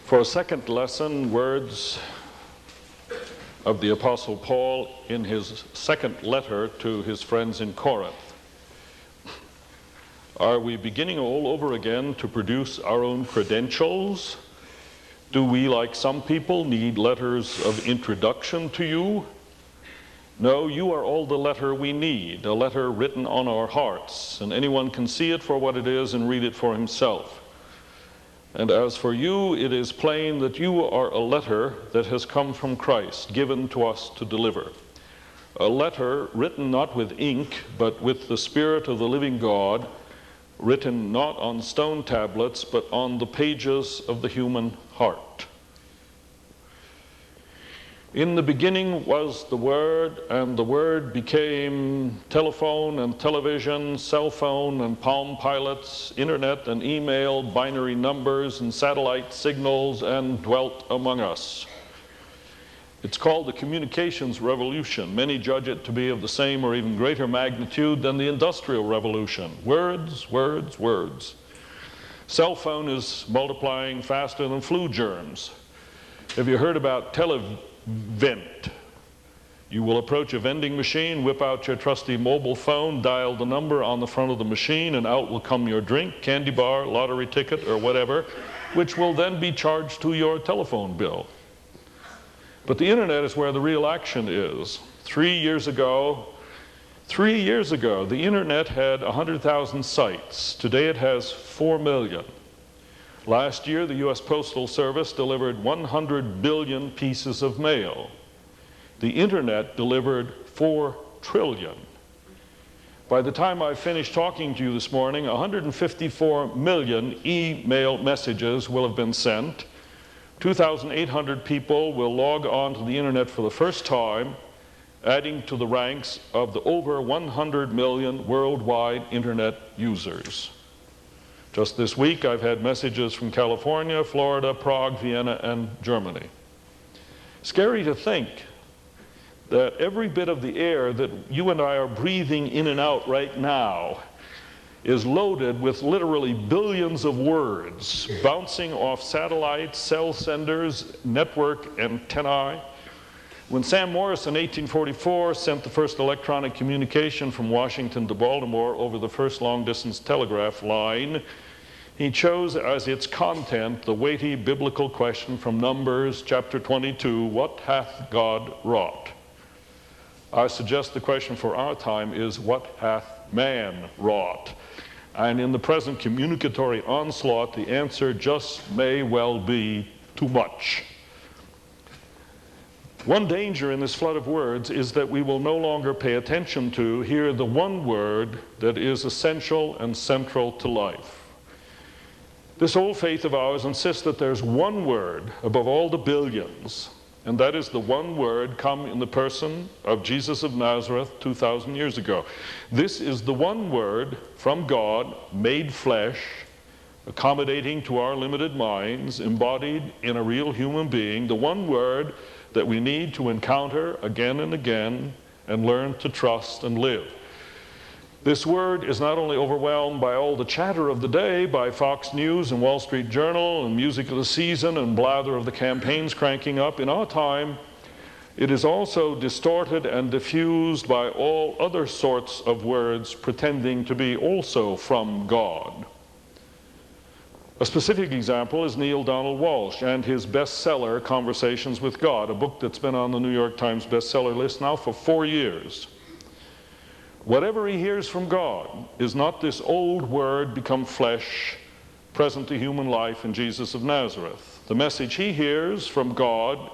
For a second lesson, words of the Apostle Paul in his second letter to his friends in Corinth. Are we beginning all over again to produce our own credentials? Do we, like some people, need letters of introduction to you? No, you are all the letter we need, a letter written on our hearts, and anyone can see it for what it is and read it for himself. And as for you, it is plain that you are a letter that has come from Christ, given to us to deliver. A letter written not with ink, but with the Spirit of the living God, written not on stone tablets, but on the pages of the human heart. In the beginning was the Word, and the Word became telephone and television, cell phone and Palm Pilots, internet and email, binary numbers and satellite signals, and dwelt among us. It's called the communications revolution. Many judge it to be of the same or even greater magnitude than the Industrial Revolution. Words, words, words. Cell phone is multiplying faster than flu germs. Have you heard about Televent? You will approach a vending machine, whip out your trusty mobile phone, dial the number on the front of the machine, and out will come your drink, candy bar, lottery ticket, or whatever, which will then be charged to your telephone bill. But the internet is where the real action is. 3 years ago, the internet had 100,000 sites. Today it has 4 million. Last year, the U.S. Postal Service delivered 100 billion pieces of mail. The internet delivered 4 trillion. By the time I finish talking to you this morning, 154 million email messages will have been sent. 2,800 people will log on to the internet for the first time, adding to the ranks of the over 100 million worldwide internet users. Just this week, I've had messages from California, Florida, Prague, Vienna, and Germany. Scary to think that every bit of the air that you and I are breathing in and out right now is loaded with literally billions of words bouncing off satellites, cell senders, network antennae. When Sam Morrison in 1844 sent the first electronic communication from Washington to Baltimore over the first long-distance telegraph line, he chose as its content the weighty biblical question from Numbers chapter 22, what hath God wrought? I suggest the question for our time is, what hath man wrought? And in the present communicatory onslaught, the answer just may well be too much. One danger in this flood of words is that we will no longer pay attention to, hear the one word that is essential and central to life. This old faith of ours insists that there's one word above all the billions, and that is the one word come in the person of Jesus of Nazareth 2,000 years ago. This is the one word from God, made flesh, accommodating to our limited minds, embodied in a real human being, the one word that we need to encounter again and again and learn to trust and live. This word is not only overwhelmed by all the chatter of the day, by Fox News and Wall Street Journal and music of the season and blather of the campaigns cranking up. In our time, it is also distorted and diffused by all other sorts of words pretending to be also from God. A specific example is Neale Donald Walsch and his bestseller, Conversations with God, a book that's been on the New York Times bestseller list now for 4 years. Whatever he hears from God is not this old word become flesh, present to human life in Jesus of Nazareth. The message he hears from God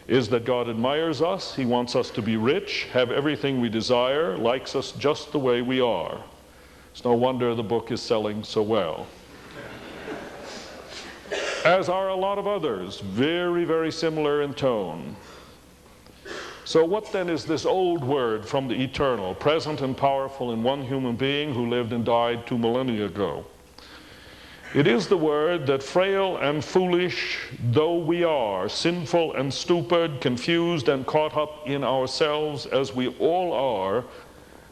is that God admires us, he wants us to be rich, have everything we desire, likes us just the way we are. It's no wonder the book is selling so well. As are a lot of others, very, very similar in tone. So what then is this old word from the eternal, present and powerful in one human being who lived and died 2 millennia ago? It is the word that, frail and foolish though we are, sinful and stupid, confused and caught up in ourselves as we all are,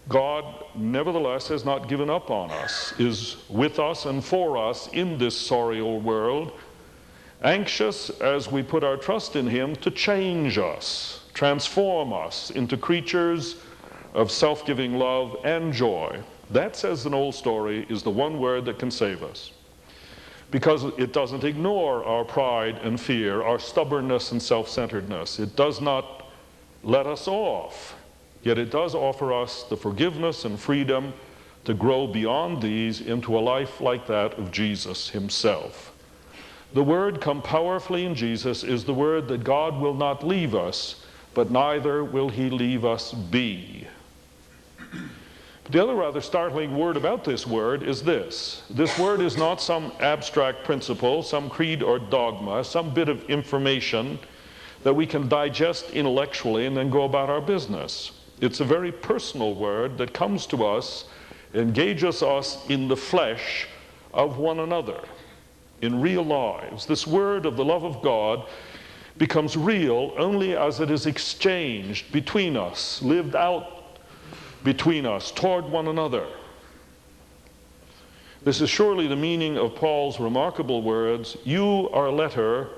God nevertheless has not given up on us, is with us and for us in this sorry old world, Anxious as we put our trust in him to change us, transform us into creatures of self-giving love and joy. That, says an old story, is the one word that can save us. Because it doesn't ignore our pride and fear, our stubbornness and self-centeredness. It does not let us off, yet it does offer us the forgiveness and freedom to grow beyond these into a life like that of Jesus himself. The word come powerfully in Jesus is the word that God will not leave us, but neither will he leave us be. But the other rather startling word about this word is this. This word is not some abstract principle, some creed or dogma, some bit of information that we can digest intellectually and then go about our business. It's a very personal word that comes to us, engages us in the flesh of one another, in real lives. This word of the love of God becomes real only as it is exchanged between us, lived out between us, toward one another. This is surely the meaning of Paul's remarkable words, "You are a letter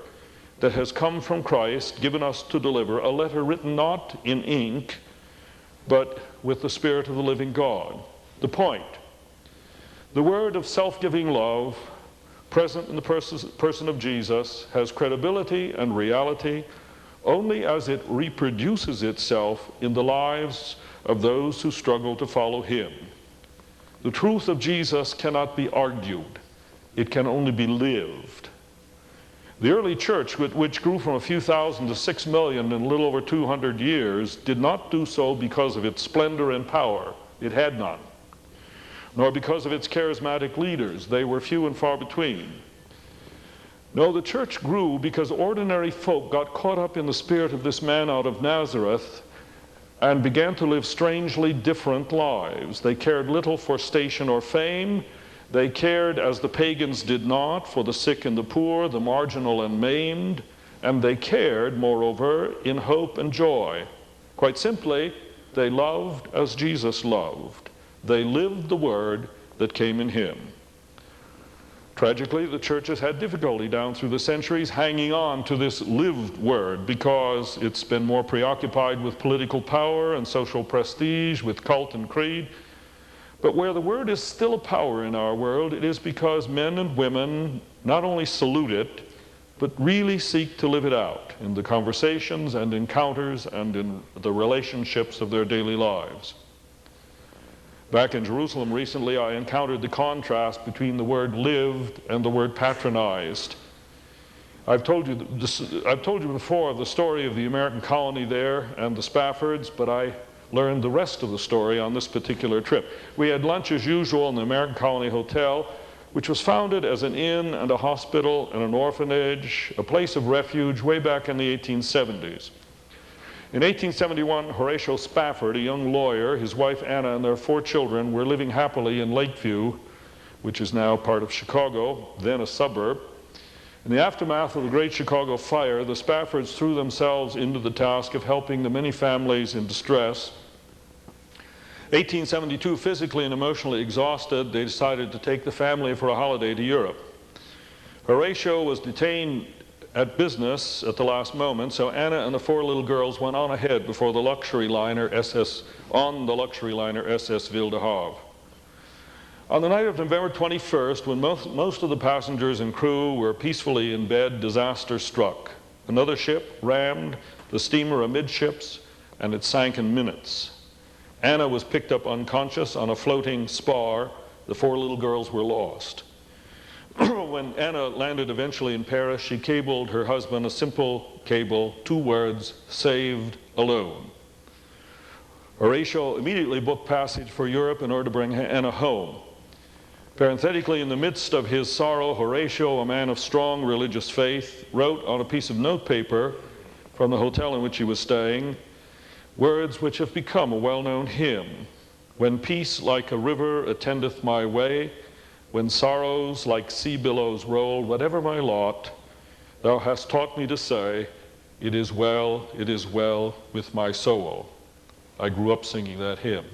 that has come from Christ, given us to deliver, a letter written not in ink, but with the Spirit of the living God." The point: the word of self-giving love, present in the person of Jesus, has credibility and reality only as it reproduces itself in the lives of those who struggle to follow him. The truth of Jesus cannot be argued. It can only be lived. The early church, which grew from a few thousand to 6 million in a little over 200 years, did not do so because of its splendor and power. It had none. Nor because of its charismatic leaders. They were few and far between. No, the church grew because ordinary folk got caught up in the spirit of this man out of Nazareth and began to live strangely different lives. They cared little for station or fame. They cared, as the pagans did not, for the sick and the poor, the marginal and maimed, and they cared, moreover, in hope and joy. Quite simply, they loved as Jesus loved. They lived the word that came in him. Tragically, the church has had difficulty down through the centuries hanging on to this lived word because it's been more preoccupied with political power and social prestige, with cult and creed. But where the word is still a power in our world, it is because men and women not only salute it, but really seek to live it out in the conversations and encounters and in the relationships of their daily lives. Back in Jerusalem recently, I encountered the contrast between the word lived and the word patronized. I've told you before of the story of the American colony there and the Spaffords, but I learned the rest of the story on this particular trip. We had lunch as usual in the American Colony Hotel, which was founded as an inn and a hospital and an orphanage, a place of refuge way back in the 1870s. In 1871, Horatio Spafford, a young lawyer, his wife Anna, and their 4 children were living happily in Lakeview, which is now part of Chicago, then a suburb. In the aftermath of the Great Chicago Fire, the Spaffords threw themselves into the task of helping the many families in distress. 1872, physically and emotionally exhausted, they decided to take the family for a holiday to Europe. Horatio was detained at business at the last moment, so Anna and the 4 little girls went on ahead before the luxury liner SS Ville de Havre. On the night of November 21st, when most of the passengers and crew were peacefully in bed, disaster struck. Another ship rammed the steamer amidships, and it sank in minutes. Anna was picked up unconscious on a floating spar. The 4 little girls were lost. When Anna landed eventually in Paris, she cabled her husband a simple cable, 2 words, "Saved alone." Horatio immediately booked passage for Europe in order to bring Anna home. Parenthetically, in the midst of his sorrow, Horatio, a man of strong religious faith, wrote on a piece of notepaper from the hotel in which he was staying words which have become a well-known hymn. "When peace like a river attendeth my way, when sorrows like sea billows roll, whatever my lot, thou hast taught me to say, it is well with my soul." I grew up singing that hymn.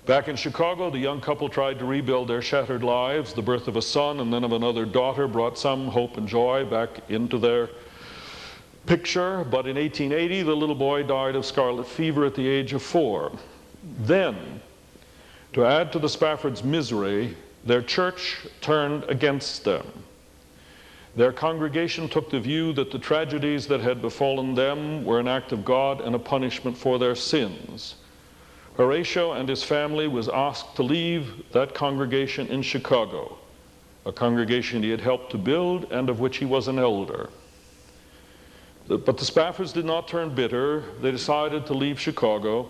Back in Chicago, the young couple tried to rebuild their shattered lives. The birth of a son and then of another daughter brought some hope and joy back into their picture. But in 1880, the little boy died of scarlet fever at the age of 4. Then, to add to the Spaffords' misery, their church turned against them. Their congregation took the view that the tragedies that had befallen them were an act of God and a punishment for their sins. Horatio and his family was asked to leave that congregation in Chicago, a congregation he had helped to build and of which he was an elder. But the Spaffords did not turn bitter. They decided to leave Chicago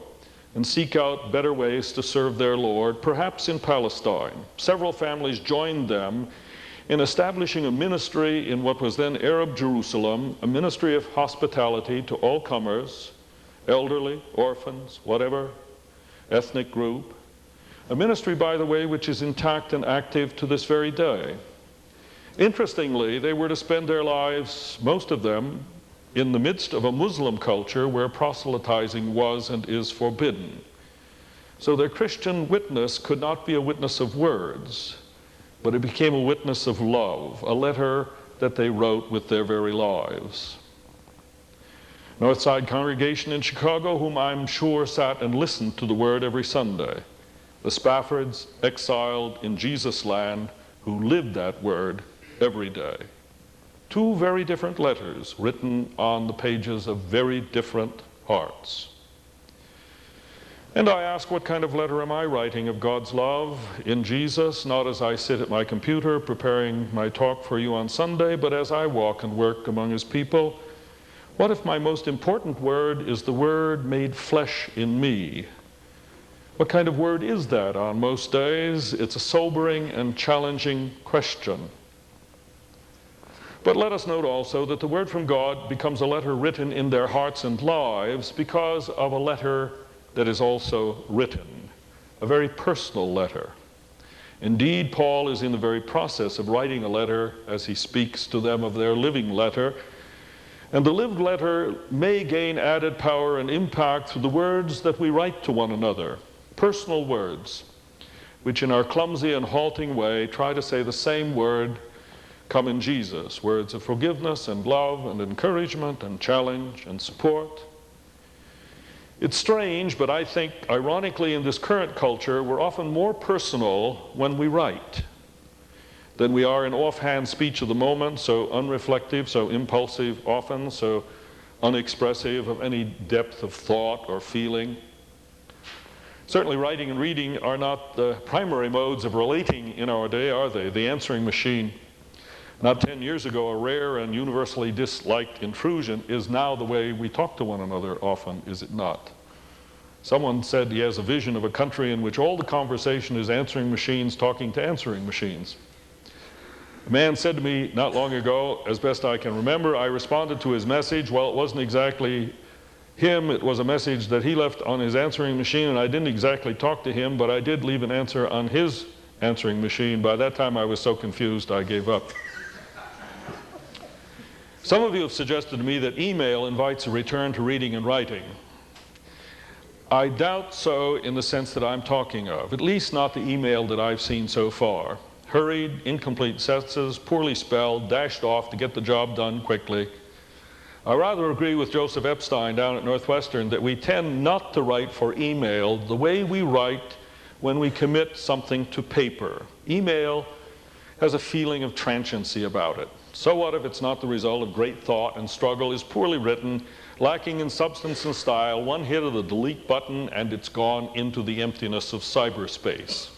and seek out better ways to serve their Lord, perhaps in Palestine. Several families joined them in establishing a ministry in what was then Arab Jerusalem, a ministry of hospitality to all comers, elderly, orphans, whatever ethnic group. A ministry, by the way, which is intact and active to this very day. Interestingly, they were to spend their lives, most of them, in the midst of a Muslim culture where proselytizing was and is forbidden. So their Christian witness could not be a witness of words, but it became a witness of love, a letter that they wrote with their very lives. Northside congregation in Chicago, whom I'm sure sat and listened to the word every Sunday. The Spaffords, exiled in Jesus' land, who lived that word every day. Two very different letters written on the pages of very different hearts. And I ask, what kind of letter am I writing of God's love in Jesus, not as I sit at my computer preparing my talk for you on Sunday, but as I walk and work among his people? What if my most important word is the word made flesh in me? What kind of word is that on most days? It's a sobering and challenging question. But let us note also that the word from God becomes a letter written in their hearts and lives because of a letter that is also written, a very personal letter. Indeed, Paul is in the very process of writing a letter as he speaks to them of their living letter. And the lived letter may gain added power and impact through the words that we write to one another, personal words, which in our clumsy and halting way try to say the same word come in Jesus, words of forgiveness and love and encouragement and challenge and support. It's strange, but I think, ironically, in this current culture, we're often more personal when we write than we are in offhand speech of the moment, so unreflective, so impulsive often, so unexpressive of any depth of thought or feeling. Certainly writing and reading are not the primary modes of relating in our day, are they? The answering machine, not 10 years ago a rare and universally disliked intrusion, is now the way we talk to one another often, is it not? Someone said he has a vision of a country in which all the conversation is answering machines talking to answering machines. A man said to me not long ago, as best I can remember, I responded to his message. Well, it wasn't exactly him, it was a message that he left on his answering machine, and I didn't exactly talk to him, but I did leave an answer on his answering machine. By that time I was so confused I gave up. Some of you have suggested to me that email invites a return to reading and writing. I doubt so in the sense that I'm talking of, at least not the email that I've seen so far. Hurried, incomplete sentences, poorly spelled, dashed off to get the job done quickly. I rather agree with Joseph Epstein down at Northwestern that we tend not to write for email the way we write when we commit something to paper. Email has a feeling of transiency about it. So what if it's not the result of great thought and struggle, is poorly written, lacking in substance and style, one hit of the delete button and it's gone into the emptiness of cyberspace.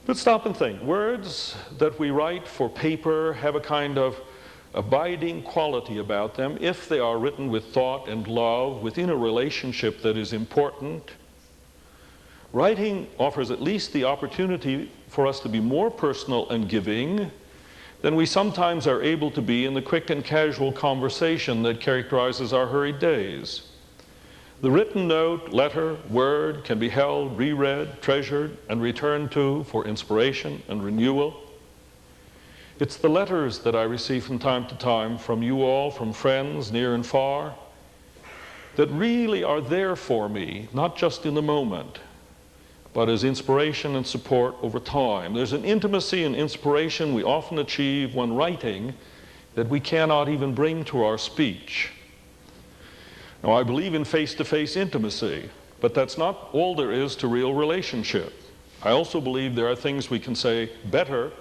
But stop and think. Words that we write for paper have a kind of abiding quality about them if they are written with thought and love within a relationship that is important. Writing offers at least the opportunity for us to be more personal and giving than we sometimes are able to be in the quick and casual conversation that characterizes our hurried days. The written note, letter, word can be held, reread, treasured, and returned to for inspiration and renewal. It's the letters that I receive from time to time from you all, from friends near and far, that really are there for me, not just in the moment, but as inspiration and support over time. There's an intimacy and inspiration we often achieve when writing that we cannot even bring to our speech. Now, I believe in face-to-face intimacy, but that's not all there is to real relationship. I also believe there are things we can say better,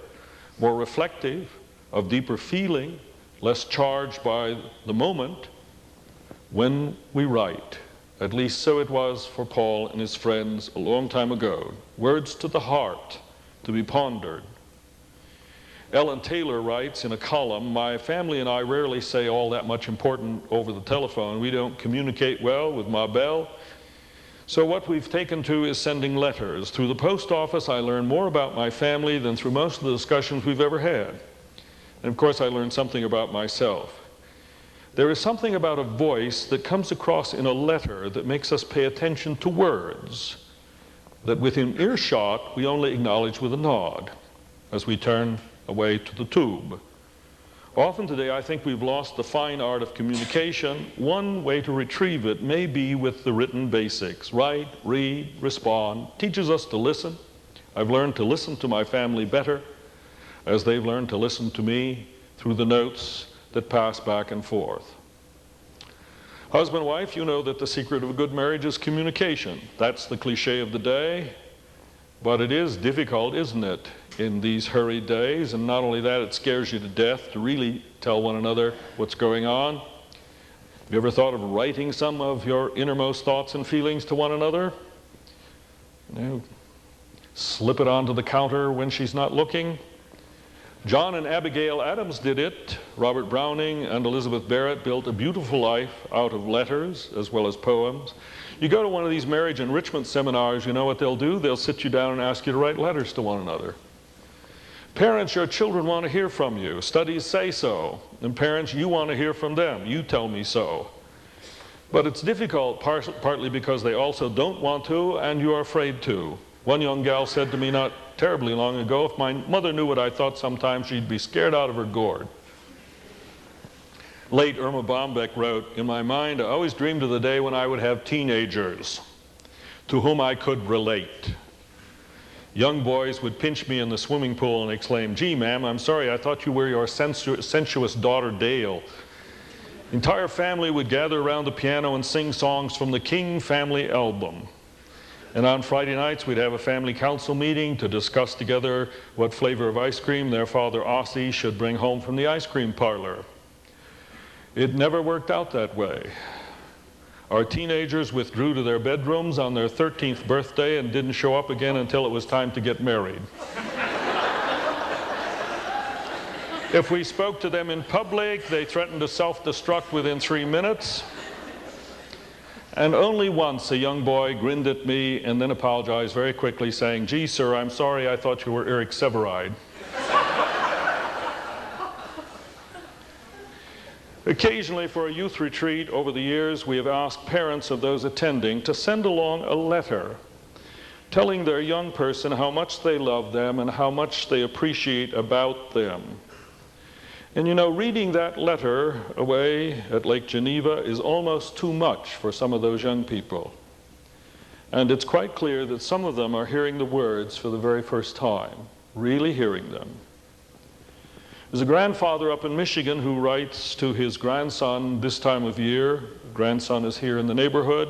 more reflective, of deeper feeling, less charged by the moment, when we write. At least so it was for Paul and his friends a long time ago. Words to the heart, to be pondered. Ellen Taylor writes in a column, "My family and I rarely say all that much important over the telephone. We don't communicate well with Ma Belle. So what we've taken to is sending letters. Through the post office, I learn more about my family than through most of the discussions we've ever had. And of course, I learned something about myself. There is something about a voice that comes across in a letter that makes us pay attention to words that within earshot we only acknowledge with a nod as we turn away to the tube. Often today I think we've lost the fine art of communication. One way to retrieve it may be with the written basics. Write, read, respond. Teaches us to listen. I've learned to listen to my family better as they've learned to listen to me through the notes that pass back and forth. Husband, wife, you know that the secret of a good marriage is communication. That's the cliche of the day, but it is difficult, isn't it, in these hurried days? And not only that, it scares you to death to really tell one another what's going on. Have you ever thought of writing some of your innermost thoughts and feelings to one another? You know, slip it onto the counter when she's not looking. John and Abigail Adams did it. Robert Browning and Elizabeth Barrett built a beautiful life out of letters as well as poems. You go to one of these marriage enrichment seminars, you know what they'll do? They'll sit you down and ask you to write letters to one another. Parents, your children want to hear from you. Studies say so. And parents, you want to hear from them. You tell me so. But it's difficult partly because they also don't want to and you are afraid to. One young gal said to me not terribly long ago, if my mother knew what I thought sometimes, she'd be scared out of her gourd. Late Irma Bombeck wrote, "In my mind, I always dreamed of the day when I would have teenagers to whom I could relate. Young boys would pinch me in the swimming pool and exclaim, 'Gee, ma'am, I'm sorry, I thought you were your sensuous daughter Dale.' The entire family would gather around the piano and sing songs from the King family album. And on Friday nights, we'd have a family council meeting to discuss together what flavor of ice cream their father Ossie should bring home from the ice cream parlor. It never worked out that way. Our teenagers withdrew to their bedrooms on their 13th birthday and didn't show up again until it was time to get married. If we spoke to them in public, they threatened to self-destruct within 3 minutes. And only once a young boy grinned at me and then apologized very quickly, saying, 'Gee, sir, I'm sorry, I thought you were Eric Severide.'" Occasionally for a youth retreat over the years, we have asked parents of those attending to send along a letter telling their young person how much they love them and how much they appreciate about them. And you know, reading that letter away at Lake Geneva is almost too much for some of those young people. And it's quite clear that some of them are hearing the words for the very first time, really hearing them. There's a grandfather up in Michigan who writes to his grandson this time of year. Grandson is here in the neighborhood.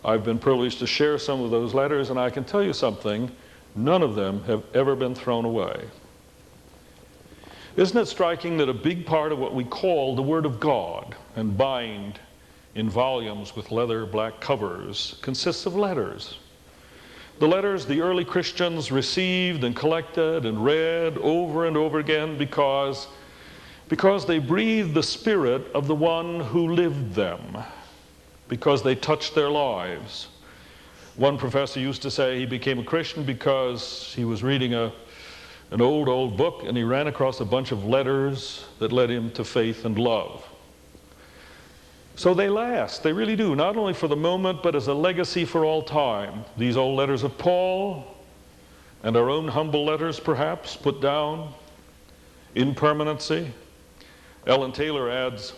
I've been privileged to share some of those letters, and I can tell you something, none of them have ever been thrown away. Isn't it striking that a big part of what we call the Word of God and bind in volumes with leather black covers consists of letters? The letters the early Christians received and collected and read over and over again because they breathed the spirit of the one who lived them, because they touched their lives. One professor used to say he became a Christian because he was reading an old book and he ran across a bunch of letters that led him to faith and love. So they last, they really do, not only for the moment, but as a legacy for all time. These old letters of Paul, and our own humble letters perhaps, put down in permanency. Ellen Taylor adds,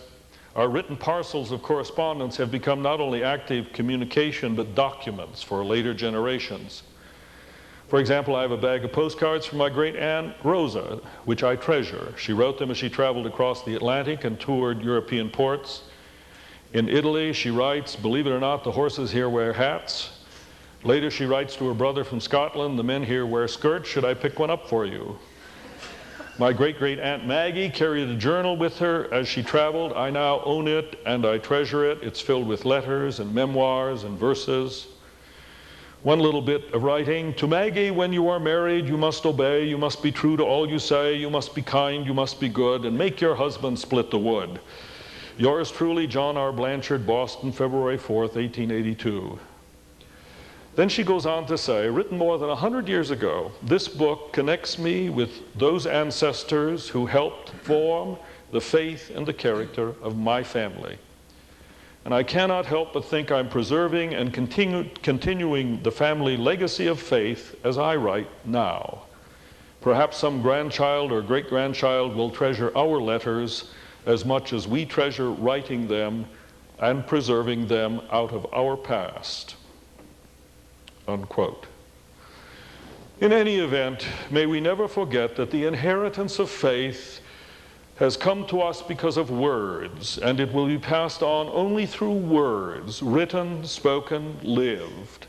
"Our written parcels of correspondence have become not only active communication, but documents for later generations. For example, I have a bag of postcards from my great aunt Rosa, which I treasure. She wrote them as she traveled across the Atlantic and toured European ports. In Italy, she writes, "Believe it or not, the horses here wear hats." Later, she writes to her brother from Scotland, "The men here wear skirts. Should I pick one up for you?" My great-great-aunt Maggie carried a journal with her as she traveled. I now own it and I treasure it. It's filled with letters and memoirs and verses. One little bit of writing: "To Maggie, when you are married, you must obey, you must be true to all you say, you must be kind, you must be good, and make your husband split the wood. Yours truly, John R. Blanchard, Boston, February 4th, 1882. Then she goes on to say, "Written more than 100 years ago, this book connects me with those ancestors who helped form the faith and the character of my family. And I cannot help but think I'm preserving and continuing the family legacy of faith as I write now. Perhaps some grandchild or great-grandchild will treasure our letters as much as we treasure writing them and preserving them out of our past." Unquote. In any event, may we never forget that the inheritance of faith has come to us because of words, and it will be passed on only through words, written, spoken, lived.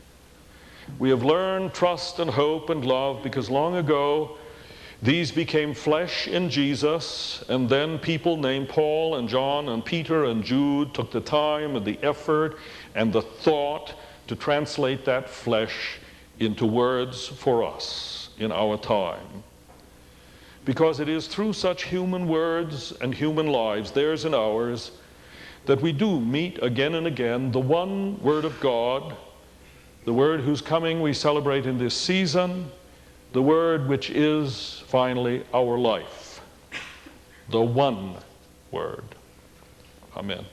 We have learned trust and hope and love because long ago these became flesh in Jesus, and then people named Paul and John and Peter and Jude took the time and the effort and the thought to translate that flesh into words for us in our time. Because it is through such human words and human lives, theirs and ours, that we do meet again and again the one Word of God, the Word whose coming we celebrate in this season, the Word which is finally our life, the one Word. Amen.